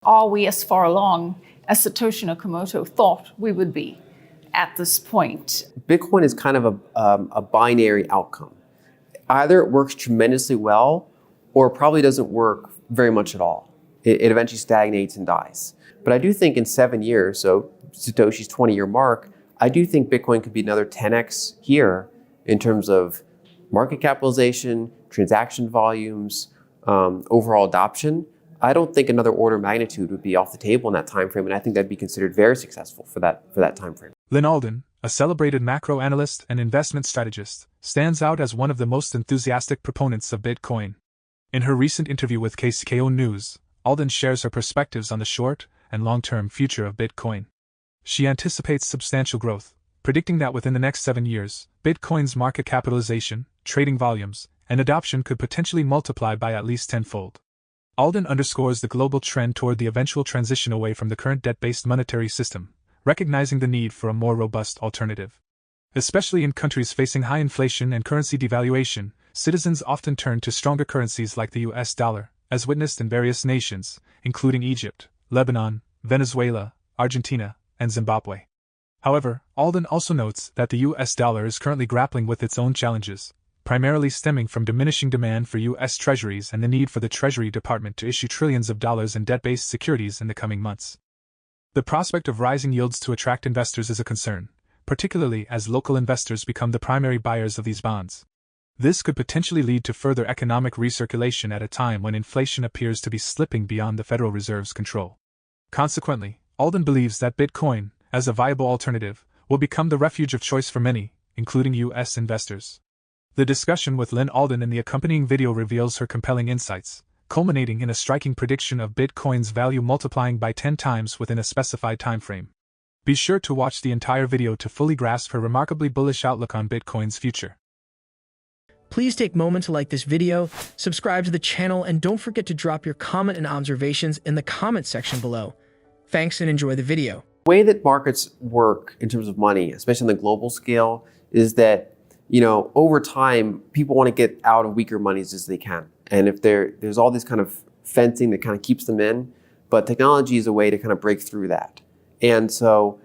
Are we as far along as Satoshi Nakamoto thought we would be at this point? Bitcoin is kind of a binary outcome. Either it works tremendously well or it probably doesn't work very much at all. It eventually stagnates and dies. But I do think in 7 years, so Satoshi's 20-year mark, I do think Bitcoin could be another 10x here in terms of market capitalization, transaction volumes, overall adoption. I don't think another order of magnitude would be off the table in that time frame, and I think that'd be considered very successful for that time frame. Lyn Alden, a celebrated macro analyst and investment strategist, stands out as one of the most enthusiastic proponents of Bitcoin. In her recent interview with CryptoNews, Alden shares her perspectives on the short and long-term future of Bitcoin. She anticipates substantial growth, predicting that within the next 7 years, Bitcoin's market capitalization, trading volumes, and adoption could potentially multiply by at least tenfold. Alden underscores the global trend toward the eventual transition away from the current debt-based monetary system, recognizing the need for a more robust alternative. Especially in countries facing high inflation and currency devaluation, citizens often turn to stronger currencies like the US dollar, as witnessed in various nations, including Egypt, Lebanon, Venezuela, Argentina, and Zimbabwe. However, Alden also notes that the US dollar is currently grappling with its own challenges, primarily stemming from diminishing demand for U.S. treasuries and the need for the Treasury Department to issue trillions of dollars in debt-based securities in the coming months. The prospect of rising yields to attract investors is a concern, particularly as local investors become the primary buyers of these bonds. This could potentially lead to further economic recirculation at a time when inflation appears to be slipping beyond the Federal Reserve's control. Consequently, Alden believes that Bitcoin, as a viable alternative, will become the refuge of choice for many, including U.S. investors. The discussion with Lyn Alden in the accompanying video reveals her compelling insights, culminating in a striking prediction of Bitcoin's value multiplying by 10 times within a specified time frame. Be sure to watch the entire video to fully grasp her remarkably bullish outlook on Bitcoin's future. Please take a moment to like this video, subscribe to the channel, and don't forget to drop your comment and observations in the comment section below. Thanks and enjoy the video. The way that markets work in terms of money, especially on the global scale, is that over time, people want to get out of weaker monies as they can. And if there's all this kind of fencing that kind of keeps them in, but technology is a way to kind of break through that. And so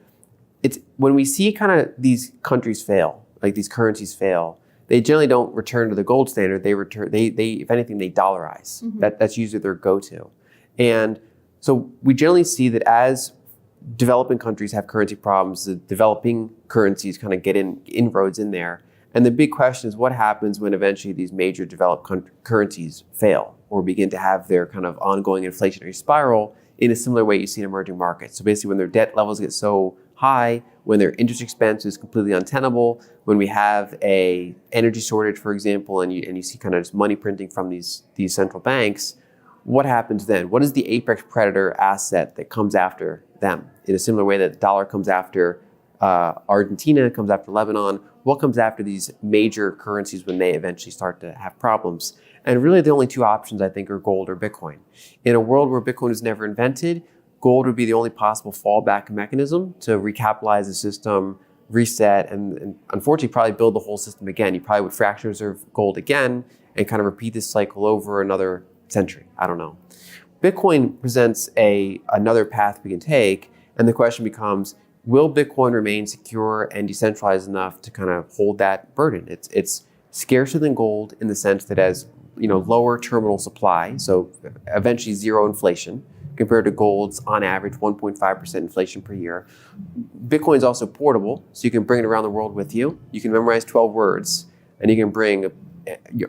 it's when we see kind of these countries fail, like these currencies fail, they generally don't return to the gold standard. They if anything, they dollarize. Mm-hmm. That's usually their go-to. And so we generally see that as developing countries have currency problems, the developing currencies kind of get inroads in there. And the big question is what happens when eventually these major developed currencies fail or begin to have their kind of ongoing inflationary spiral in a similar way you see in emerging markets. So basically when their debt levels get so high, when their interest expense is completely untenable, when we have a energy shortage, for example, and you see kind of just money printing from these central banks, what happens then? What is the apex predator asset that comes after them? In a similar way that the dollar comes after Argentina, comes after Lebanon, what comes after these major currencies when they eventually start to have problems? And really the only two options I think are gold or Bitcoin. In a world where Bitcoin was never invented, gold would be the only possible fallback mechanism to recapitalize the system, reset, and unfortunately probably build the whole system again. You probably would fractional reserve gold again and kind of repeat this cycle over another century. I don't know. Bitcoin presents another path we can take, and the question becomes, will Bitcoin remain secure and decentralized enough to kind of hold that burden? It's scarcer than gold in the sense that it has lower terminal supply, so eventually zero inflation, compared to gold's on average 1.5% inflation per year. Bitcoin is also portable, so you can bring it around the world with you. You can memorize 12 words, and you can bring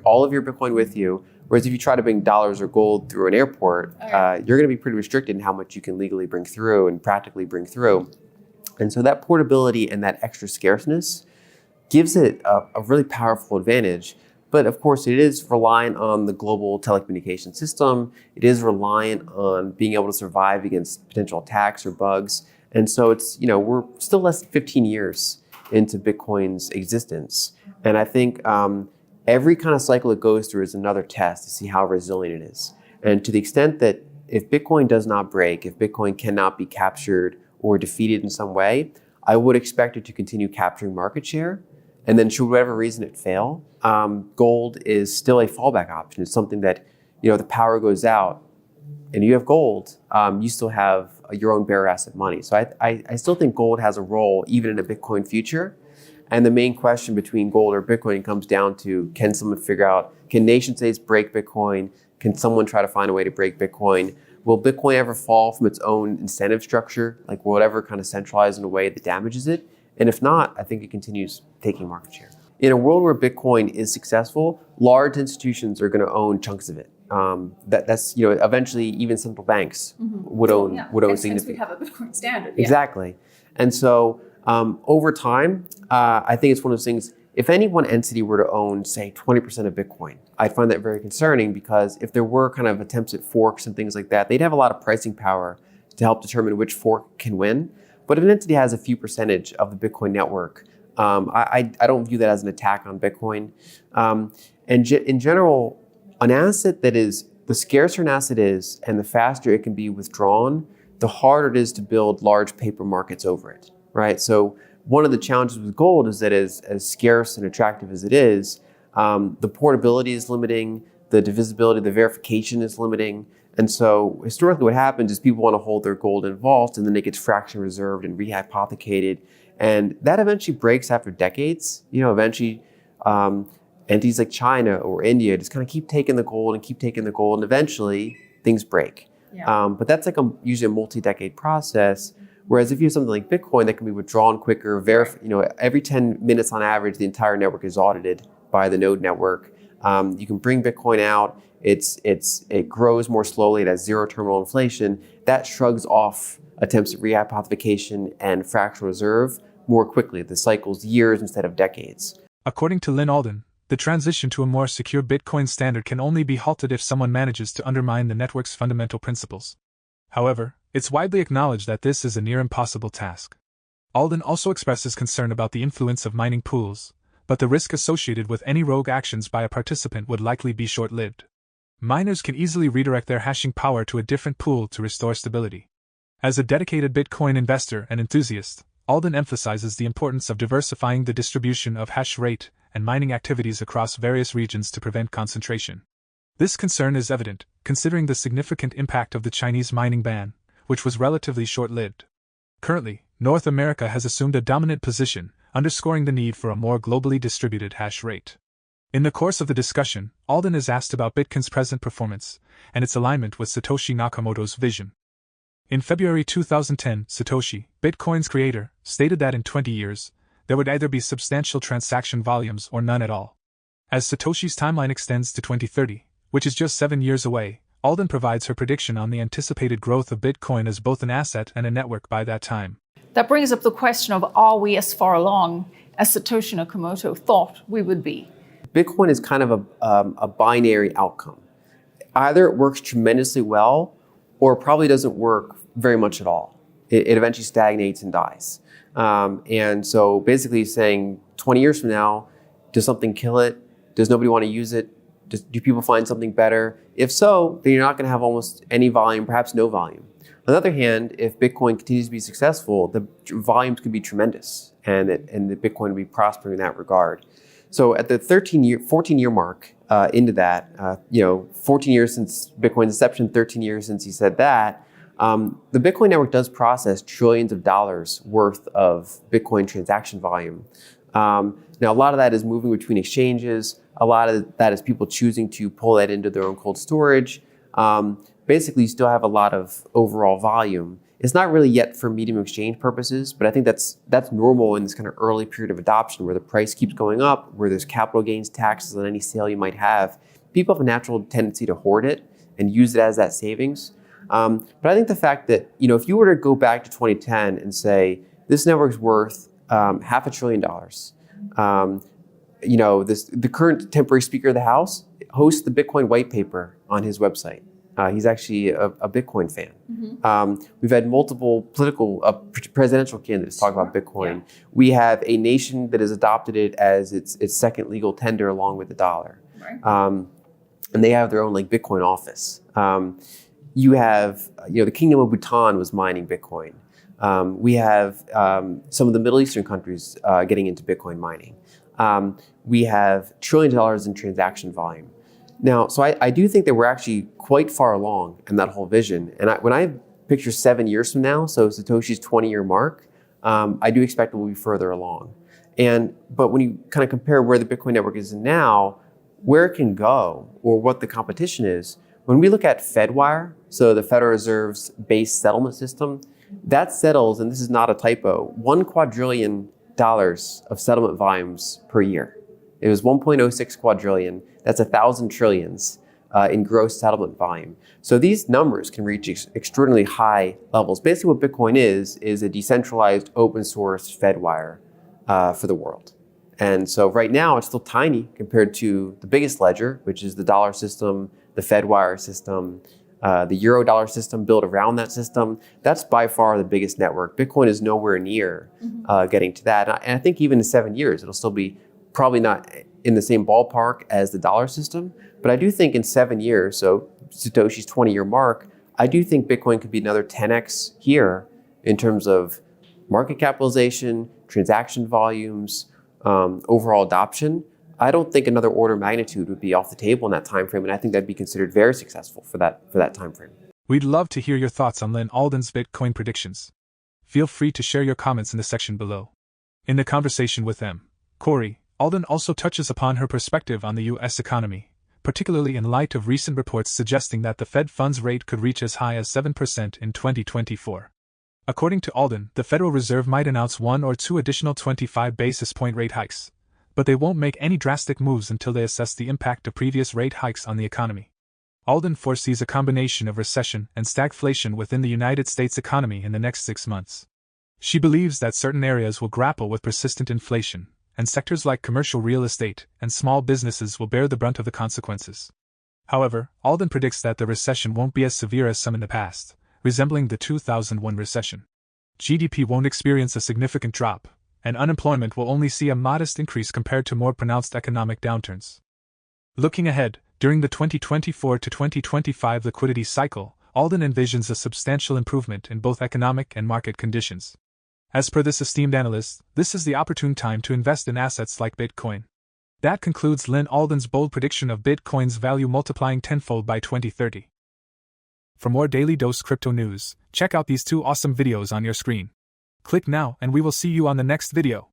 all of your Bitcoin with you. Whereas if you try to bring dollars or gold through an airport, you're going to be pretty restricted in how much you can legally bring through and practically bring through. And so that portability and that extra scarceness gives it a really powerful advantage. But of course, it is reliant on the global telecommunication system. It is reliant on being able to survive against potential attacks or bugs. And so it's, we're still less than 15 years into Bitcoin's existence. And I think every kind of cycle it goes through is another test to see how resilient it is. And to the extent that if Bitcoin does not break, if Bitcoin cannot be captured or defeated in some way, I would expect it to continue capturing market share. And then should whatever reason it fail, gold is still a fallback option. It's something that, the power goes out, and you have gold, you still have your own bearer asset money. So I still think gold has a role even in a Bitcoin future. And the main question between gold or Bitcoin comes down to, can someone figure out, can nation states break Bitcoin? Can someone try to find a way to break Bitcoin? Will Bitcoin ever fall from its own incentive structure? Like, will it ever kind of centralize in a way that damages it? And if not, I think it continues taking market share. In a world where Bitcoin is successful, large institutions are going to own chunks of it. That's eventually even central banks would own significant. We have a Bitcoin standard. Exactly, and so over time, I think it's one of those things. If any one entity were to own, say, 20% of Bitcoin, I'd find that very concerning, because if there were kind of attempts at forks and things like that, they'd have a lot of pricing power to help determine which fork can win. But if an entity has a few percentage of the Bitcoin network, I don't view that as an attack on Bitcoin. In general, an asset that is, the scarcer an asset is and the faster it can be withdrawn, the harder it is to build large paper markets over it, right? So one of the challenges with gold is that as scarce and attractive as it is, the portability is limiting, the divisibility, the verification is limiting. And so historically what happens is people want to hold their gold in vaults, and then it gets fraction reserved and rehypothecated. And that eventually breaks after decades. Eventually entities like China or India just kind of keep taking the gold, and eventually things break. Yeah. But that's like usually a multi-decade process. Whereas if you have something like Bitcoin that can be withdrawn quicker, every 10 minutes on average, the entire network is audited by the node network. You can bring Bitcoin out. It grows more slowly. It has zero terminal inflation. That shrugs off attempts at rehypothecation and fractional reserve more quickly. The cycle's years instead of decades. According to Lyn Alden, the transition to a more secure Bitcoin standard can only be halted if someone manages to undermine the network's fundamental principles. However, it's widely acknowledged that this is a near impossible task. Alden also expresses concern about the influence of mining pools, but the risk associated with any rogue actions by a participant would likely be short-lived. Miners can easily redirect their hashing power to a different pool to restore stability. As a dedicated Bitcoin investor and enthusiast, Alden emphasizes the importance of diversifying the distribution of hash rate and mining activities across various regions to prevent concentration. This concern is evident, considering the significant impact of the Chinese mining ban, which was relatively short-lived. Currently, North America has assumed a dominant position, underscoring the need for a more globally distributed hash rate. In the course of the discussion, Alden is asked about Bitcoin's present performance and its alignment with Satoshi Nakamoto's vision. In February 2010, Satoshi, Bitcoin's creator, stated that in 20 years, there would either be substantial transaction volumes or none at all. As Satoshi's timeline extends to 2030, which is just 7 years away, Alden provides her prediction on the anticipated growth of Bitcoin as both an asset and a network by that time. That brings up the question of, are we as far along as Satoshi Nakamoto thought we would be? Bitcoin is kind of a binary outcome. Either it works tremendously well, or it probably doesn't work very much at all. It eventually stagnates and dies. And so basically saying 20 years from now, does something kill it? Does nobody want to use it? Do people find something better? If so, then you're not going to have almost any volume, perhaps no volume. On the other hand, if Bitcoin continues to be successful, the volumes could be tremendous, and the Bitcoin will be prospering in that regard. So at the 14-year mark into that, 14 years since Bitcoin's inception, 13 years since he said that, the Bitcoin network does process trillions of dollars worth of Bitcoin transaction volume. Now, a lot of that is moving between exchanges. A lot of that is people choosing to pull that into their own cold storage. Basically, you still have a lot of overall volume. It's not really yet for medium exchange purposes, but I think that's normal in this kind of early period of adoption where the price keeps going up, where there's capital gains taxes on any sale you might have. People have a natural tendency to hoard it and use it as that savings. But I think the fact that, if you were to go back to 2010 and say, this network's worth $500 billion, the current temporary Speaker of the House hosts the Bitcoin white paper on his website. He's actually a Bitcoin fan. Mm-hmm. We've had multiple presidential candidates talk about Bitcoin. Yeah. We have a nation that has adopted it as its second legal tender along with the dollar. Right. And they have their own Bitcoin office. You have, the Kingdom of Bhutan was mining Bitcoin. We have some of the Middle Eastern countries getting into Bitcoin mining. We have trillions of dollars in transaction volume. Now, so I do think that we're actually quite far along in that whole vision. And when I picture 7 years from now, so Satoshi's 20-year mark, I do expect we'll be further along. But when you kind of compare where the Bitcoin network is now, where it can go, or what the competition is, when we look at Fedwire, so the Federal Reserve's base settlement system, that settles, and this is not a typo, $1 quadrillion of settlement volumes per year. It was 1.06 quadrillion. That's 1,000 trillions in gross settlement volume. So these numbers can reach extraordinarily high levels. Basically what Bitcoin is a decentralized open source Fedwire for the world. And so right now it's still tiny compared to the biggest ledger, which is the dollar system, the Fedwire system, the Eurodollar system built around that system. That's by far the biggest network. Bitcoin is nowhere near getting to that. And I think even in 7 years, it'll still be probably not in the same ballpark as the dollar system. But I do think in 7 years, so Satoshi's 20-year mark, I do think Bitcoin could be another 10x here in terms of market capitalization, transaction volumes, overall adoption. I don't think another order of magnitude would be off the table in that time frame, and I think that'd be considered very successful for that time frame. We'd love to hear your thoughts on Lyn Alden's Bitcoin predictions. Feel free to share your comments in the section below. In the conversation with Corey, Alden also touches upon her perspective on the U.S. economy, particularly in light of recent reports suggesting that the Fed funds rate could reach as high as 7% in 2024. According to Alden, the Federal Reserve might announce 1 or 2 additional 25 basis point rate hikes, but they won't make any drastic moves until they assess the impact of previous rate hikes on the economy. Alden foresees a combination of recession and stagflation within the United States economy in the next 6 months. She believes that certain areas will grapple with persistent inflation, and sectors like commercial real estate and small businesses will bear the brunt of the consequences. However, Alden predicts that the recession won't be as severe as some in the past, resembling the 2001 recession. GDP won't experience a significant drop, and unemployment will only see a modest increase compared to more pronounced economic downturns. Looking ahead, during the 2024 to 2025 liquidity cycle, Alden envisions a substantial improvement in both economic and market conditions. As per this esteemed analyst, this is the opportune time to invest in assets like Bitcoin. That concludes Lyn Alden's bold prediction of Bitcoin's value multiplying tenfold by 2030. For more Daily Dose Crypto news, check out these 2 awesome videos on your screen. Click now and we will see you on the next video.